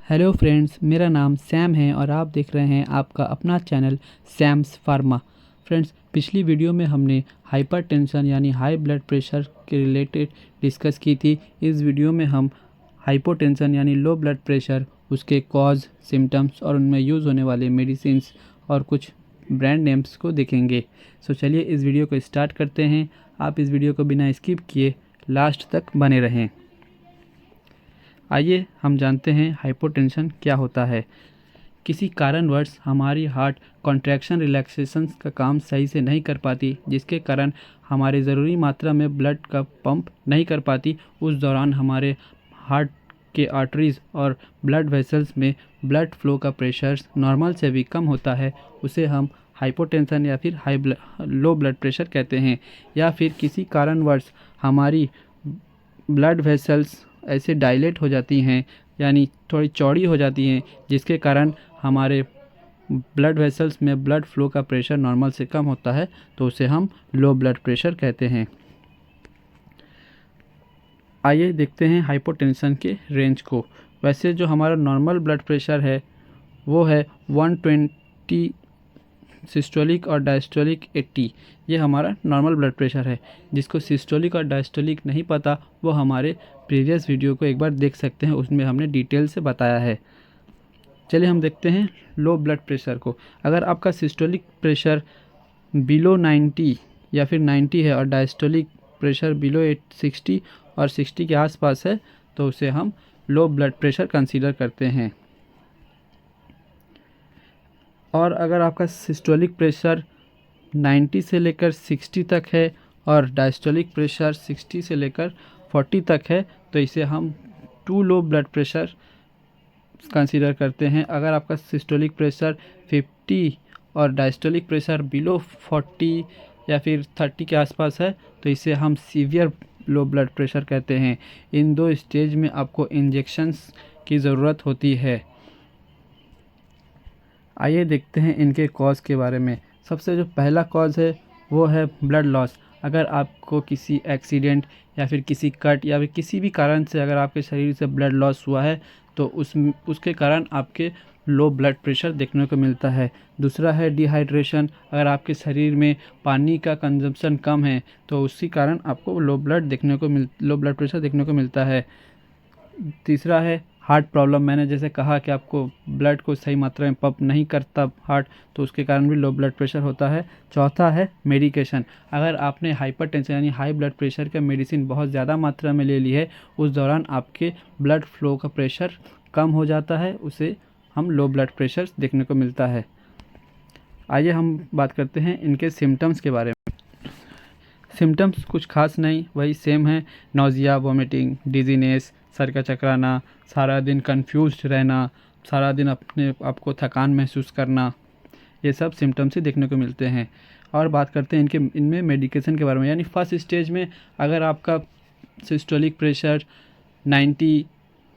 Hello friends, मेरा नाम Sam है और आप देख रहे हैं आपका अपना चैनल सैम्स फार्मा। फ्रेंड्स, पिछली वीडियो में हमने हाइपरटेंशन यानी हाई ब्लड प्रेशर के रिलेटेड डिस्कस की थी। इस वीडियो में हम हाइपोटेंशन यानी लो ब्लड प्रेशर, उसके कॉज, सिम्टम्स और उनमें यूज़ होने वाले मेडिसिन्स और कुछ ब्रांड नेम्स को देखेंगे। सो चलिए इस वीडियो को स्टार्ट करते हैं। आप इस वीडियो को बिना स्किप किए लास्ट तक बने रहें। आइए हम जानते हैं हाइपोटेंशन क्या होता है। किसी कारणवश हमारी हार्ट कॉन्ट्रैक्शन रिलैक्सेशन का काम सही से नहीं कर पाती, जिसके कारण हमारे ज़रूरी मात्रा में ब्लड का पंप नहीं कर पाती। उस दौरान हमारे हार्ट के आर्टरीज और ब्लड वेसल्स में ब्लड फ्लो का प्रेशर नॉर्मल से भी कम होता है। उसे हम हाइपोटेंशन या फिर लो ब्लड प्रेशर कहते हैं। या फिर किसी कारणवश हमारी ब्लड वेसल्स ऐसे डायलेट हो जाती हैं, यानी थोड़ी चौड़ी हो जाती हैं, जिसके कारण हमारे ब्लड वेसल्स में ब्लड फ्लो का प्रेशर नॉर्मल से कम होता है, तो उसे हम लो ब्लड प्रेशर कहते हैं। आइए देखते हैं हाइपोटेंशन के रेंज को। वैसे जो हमारा नॉर्मल ब्लड प्रेशर है वो है 120 सिस्टोलिक और डायस्टोलिक 80। ये हमारा नॉर्मल ब्लड प्रेशर है। जिसको सिस्टोलिक और डायस्टोलिक नहीं पता वो हमारे प्रीवियस वीडियो को एक बार देख सकते हैं, उसमें हमने डिटेल से बताया है। चलिए हम देखते हैं लो ब्लड प्रेशर को। अगर आपका सिस्टोलिक प्रेशर बिलो 90 या फिर 90 है और डायस्टोलिक प्रेशर बिलो 60 और 60 के आसपास है, तो उसे हम लो ब्लड प्रेशर कंसीडर करते हैं। और अगर आपका सिस्टोलिक प्रेशर 90 से लेकर 60 तक है और डायस्टोलिक प्रेशर 60 से लेकर 40 तक है, तो इसे हम too low blood pressure consider करते हैं। अगर आपका सिस्टोलिक प्रेशर 50 और डायस्टोलिक प्रेशर बिलो 40 या फिर 30 के आसपास है, तो इसे हम सीवियर लो ब्लड प्रेशर कहते हैं। इन दो स्टेज में आपको इंजेक्शंस की ज़रूरत होती है। आइए देखते हैं इनके कॉज के बारे में। सबसे जो पहला कॉज है वो है ब्लड लॉस। अगर आपको किसी एक्सीडेंट या फिर किसी कट या फिर किसी भी कारण से अगर आपके शरीर से ब्लड लॉस हुआ है, तो उसके कारण आपके लो ब्लड प्रेशर देखने को मिलता है। दूसरा है डिहाइड्रेशन। अगर आपके शरीर में पानी का कंजम्पशन कम है, तो उसी कारण आपको लो ब्लड प्रेशर देखने को मिलता है। तीसरा है हार्ट प्रॉब्लम। मैंने जैसे कहा कि आपको ब्लड को सही मात्रा में पंप नहीं करता हार्ट, तो उसके कारण भी लो ब्लड प्रेशर होता है। चौथा है मेडिकेशन। अगर आपने हाइपरटेंशन यानी हाई ब्लड प्रेशर का मेडिसिन बहुत ज़्यादा मात्रा में ले ली है, उस दौरान आपके ब्लड फ्लो का प्रेशर कम हो जाता है, उसे हम लो ब्लड प्रेशर देखने को मिलता है। आइए हम बात करते हैं इनके सिम्टम्स के बारे में। सिम्टम्स कुछ खास नहीं, वही सेम है। नौजिया, वॉमिटिंग, डिजीनेस, सर का चकराना, सारा दिन कंफ्यूज्ड रहना, सारा दिन अपने आपको थकान महसूस करना, ये सब सिम्टम्स ही देखने को मिलते हैं। और बात करते हैं इनमें मेडिकेशन के बारे में। यानी फर्स्ट स्टेज में अगर आपका सिस्टोलिक प्रेशर 90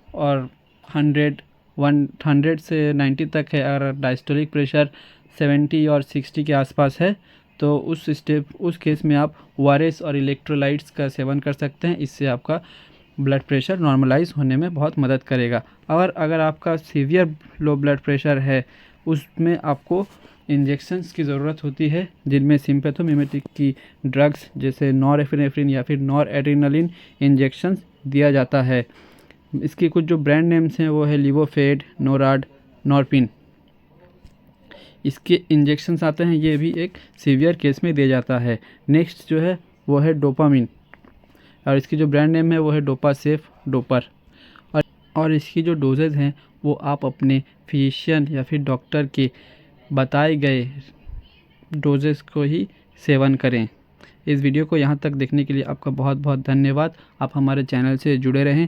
और 100 से 90 तक है, अगर डायस्टोलिक प्रेशर 70 और 60 के आसपास है, तो उस केस में आप ORS और इलेक्ट्रोलाइट्स का सेवन कर सकते हैं। इससे आपका ब्लड प्रेशर नॉर्मलाइज होने में बहुत मदद करेगा। और अगर आपका सीवियर लो ब्लड प्रेशर है, उसमें आपको इंजेक्शंस की ज़रूरत होती है, जिनमें सिम्पैथोमिमेटिक की ड्रग्स जैसे नॉरएपिनेफ्रिन या फिर नॉरएड्रेनालिन इंजेक्शंस दिया जाता है। इसकी कुछ जो ब्रांड नेम्स हैं वो है लिवोफेड, नोराड, नॉरपिन। इसके इंजेक्शंस आते हैं, ये भी एक सीवियर केस में दिया जाता है। नेक्स्ट जो है वो है डोपामिन, और इसकी जो ब्रांड नेम है वो है डोपासेफ, डोपर। और इसकी जो डोजेज हैं वो आप अपने फिजिशियन या फिर डॉक्टर के बताए गए डोजेस को ही सेवन करें। इस वीडियो को यहाँ तक देखने के लिए आपका बहुत बहुत धन्यवाद। आप हमारे चैनल से जुड़े रहें।